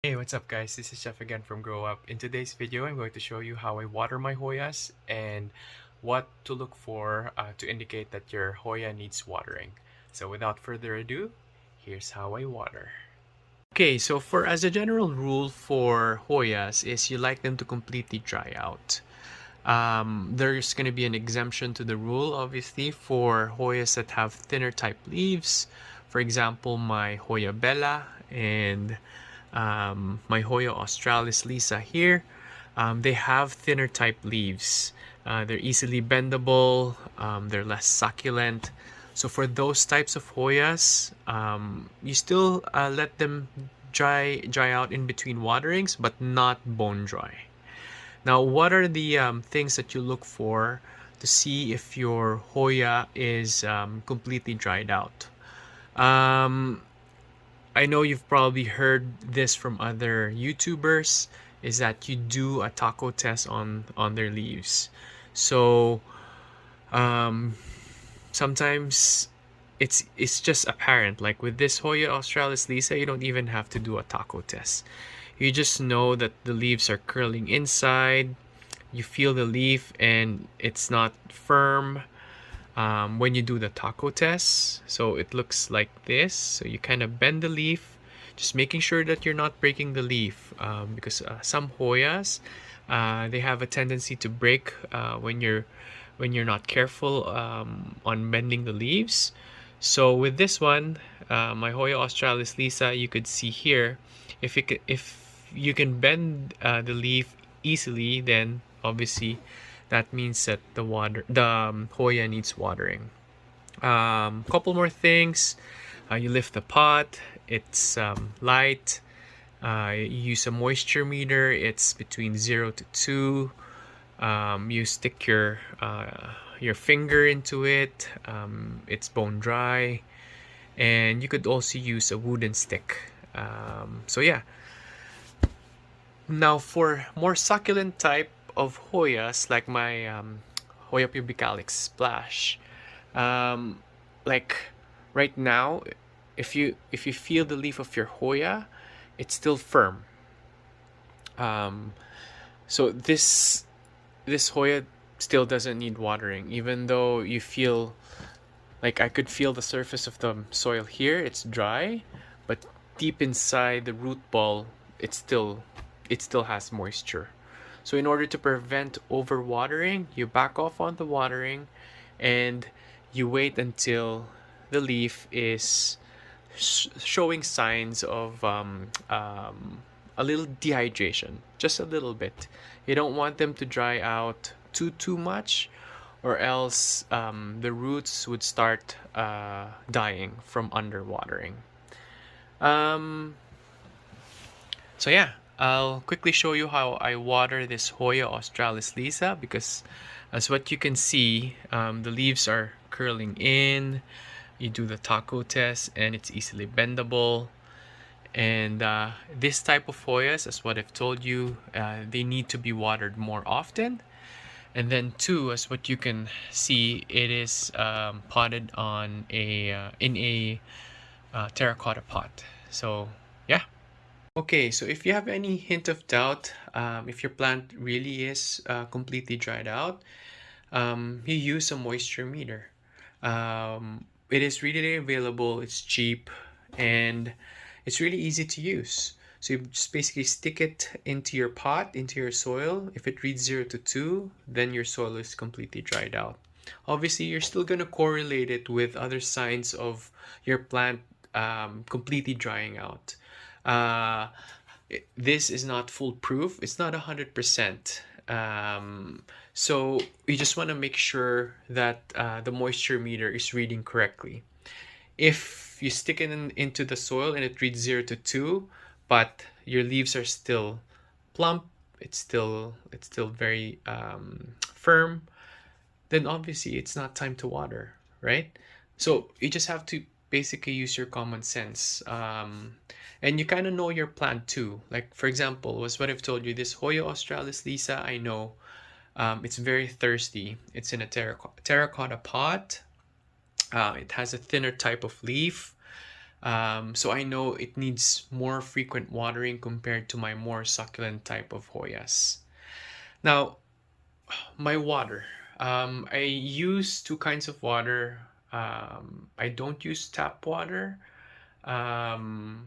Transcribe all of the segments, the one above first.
Hey, what's up guys? This is Chef again from Grow Up. In today's video, I'm going to show you how I water my Hoyas and what to look for to indicate that your Hoya needs watering. So without further ado, here's how I water. Okay, so for as a general rule for Hoyas is you like them to completely dry out. There's going to be an exemption to the rule, obviously, for Hoyas that have thinner type leaves. For example, my Hoya Bella and my Hoya Australis Lisa here. They have thinner type leaves. They're easily bendable, they're less succulent. So for those types of Hoyas, you still let them dry out in between waterings, but not bone dry. Now, what are the things that you look for to see if your Hoya is completely dried out? Um, I know you've probably heard this from other YouTubers, is that you do a taco test on their leaves. So um, sometimes it's just apparent. Like with this Hoya Australis Lisa, you don't even have to do a taco test. You just know that the leaves are curling inside. You feel the leaf and it's not firm when you do the taco test. So it looks like this. So you kind of bend the leaf, just making sure that you're not breaking the leaf because some Hoyas they have a tendency to break when you're not careful on bending the leaves. So with this one, my Hoya Australis Lisa, you could see here, if you can bend the leaf easily, then obviously that means that the Hoya needs watering. Couple more things. You lift the pot. It's light. You use a moisture meter. It's between 0 to 2. You stick your finger into it. It's bone dry, and you could also use a wooden stick. So yeah. Now for more succulent type of Hoyas, like my Hoya pubicalis splash, um, like right now, if you feel the leaf of your Hoya, it's still firm. Um, so this Hoya still doesn't need watering, even though you feel like I could feel the surface of the soil here. It's dry, but deep inside the root ball, it still has moisture. So in order to prevent overwatering, you back off on the watering and you wait until the leaf is showing signs of a little dehydration, just a little bit. You don't want them to dry out too much, or else the roots would start dying from underwatering. Um, so yeah, I'll quickly show you how I water this Hoya Australis Lisa, because as what you can see, the leaves are curling in. You do the taco test and it's easily bendable. And this type of Hoyas, as what I've told you, they need to be watered more often. And then two, as what you can see, it is potted on in a terracotta pot. So yeah. Okay, so if you have any hint of doubt, if your plant really is completely dried out, you use a moisture meter. It is readily available, it's cheap, and it's really easy to use. So you just basically stick it into your pot, into your soil. If it reads 0 to 2, then your soil is completely dried out. Obviously, you're still going to correlate it with other signs of your plant completely drying out. Uh, this is not foolproof. It's not 100%. So you just want to make sure that the moisture meter is reading correctly. If you stick it into the soil and it reads 0 to 2, but your leaves are still plump, it's still very firm, then obviously it's not time to water, right? So you just have to basically use your common sense. And you kind of know your plant too. Like, for example, was what I've told you, this Hoya Australis Lisa, I know it's very thirsty. It's in a terracotta pot. It has a thinner type of leaf. So I know it needs more frequent watering compared to my more succulent type of Hoyas. Now, my water. I use two kinds of water. I don't use tap water um,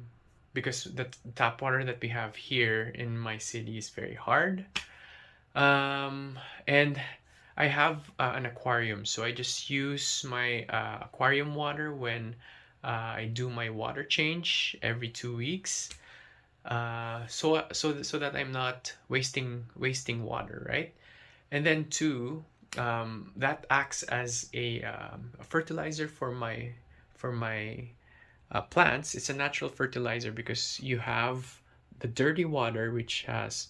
because the tap water that we have here in my city is very hard. And I have an aquarium, so I just use my aquarium water when I do my water change every 2 weeks. So that I'm not wasting water, right? And then two, that acts as a fertilizer for my plants. It's a natural fertilizer because you have the dirty water, which has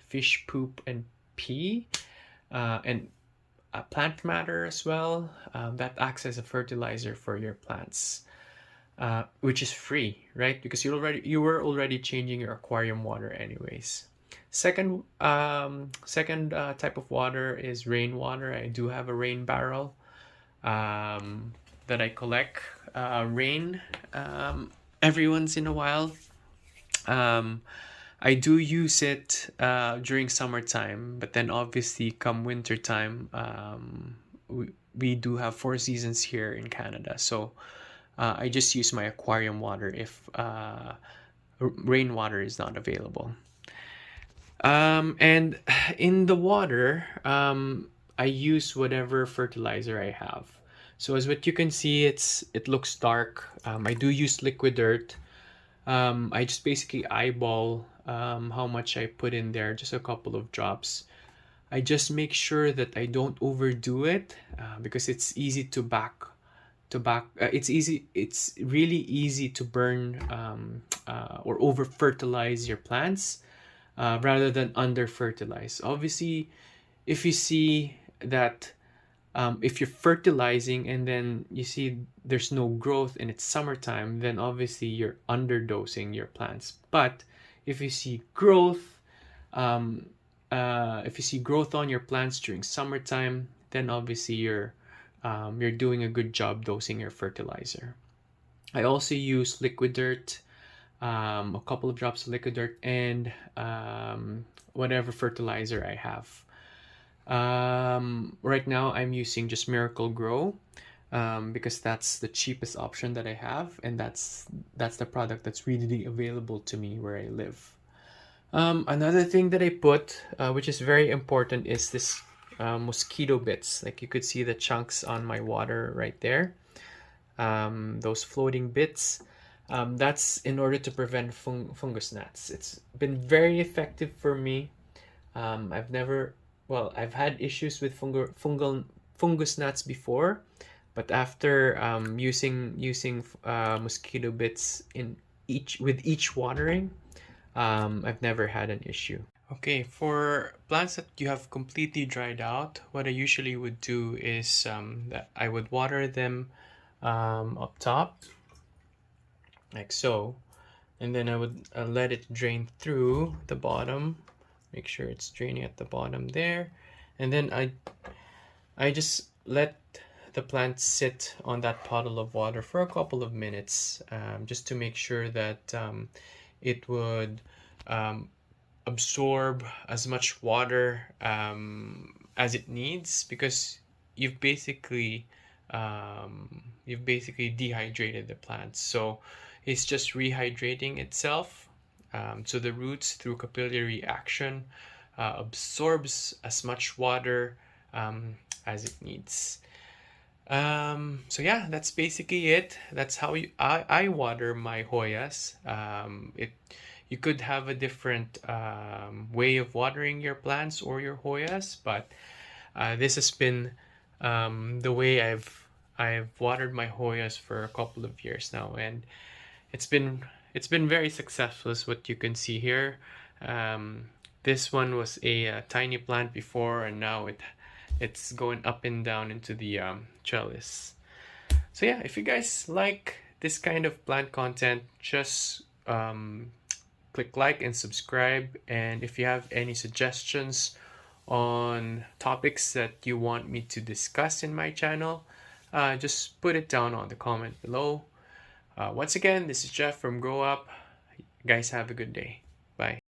fish poop and pee, and plant matter as well. That acts as a fertilizer for your plants, which is free, right? Because you were already changing your aquarium water anyways. Second type of water is rainwater. I do have a rain barrel that I collect rain every once in a while. Um, I do use it during summertime, but then obviously come winter time, we do have 4 seasons here in Canada. So I just use my aquarium water if rainwater is not available. And in the water, I use whatever fertilizer I have. So as what you can see, it looks dark. I do use liquid dirt. I just basically eyeball how much I put in there, just a couple of drops. I just make sure that I don't overdo it because it's easy it's really easy to burn or over fertilize your plants rather than under fertilize. Obviously, if you see that if you're fertilizing and then you see there's no growth and it's summertime, then obviously you're underdosing your plants. But if you see growth, if you see growth on your plants during summertime, then obviously you're doing a good job dosing your fertilizer. I also use liquid dirt, a couple of drops of liquid dirt, and whatever fertilizer I have. Right now I'm using just Miracle Grow because that's the cheapest option that I have, and that's the product that's really available to me where I live. Another thing that I put, which is very important, is this mosquito bits. Like you could see the chunks on my water right there. Those floating bits. That's in order to prevent fungus gnats. It's been very effective for me. I've never, well, I've had issues with fungus gnats before, but after using mosquito bits in each watering, I've never had an issue. Okay, for plants that you have completely dried out, what I usually would do is that I would water them up top, like so, and then I would let it drain through the bottom. Make sure it's draining at the bottom there, and then I just let the plant sit on that puddle of water for a couple of minutes, just to make sure that it would absorb as much water as it needs, because you've basically dehydrated the plant. So it's just rehydrating itself. So the roots, through capillary action, absorbs as much water as it needs. So yeah, that's basically it. That's how I water my Hoyas. You could have a different way of watering your plants or your Hoyas, but this has been the way I've watered my Hoyas for a couple of years now, and it's been very successful, as what you can see here. This one was a tiny plant before, and now it's going up and down into the trellis. So yeah, if you guys like this kind of plant content, just click like and subscribe. And if you have any suggestions on topics that you want me to discuss in my channel, just put it down on the comment below. Once again, this is Jeff from Grow Up. Guys, have a good day. Bye.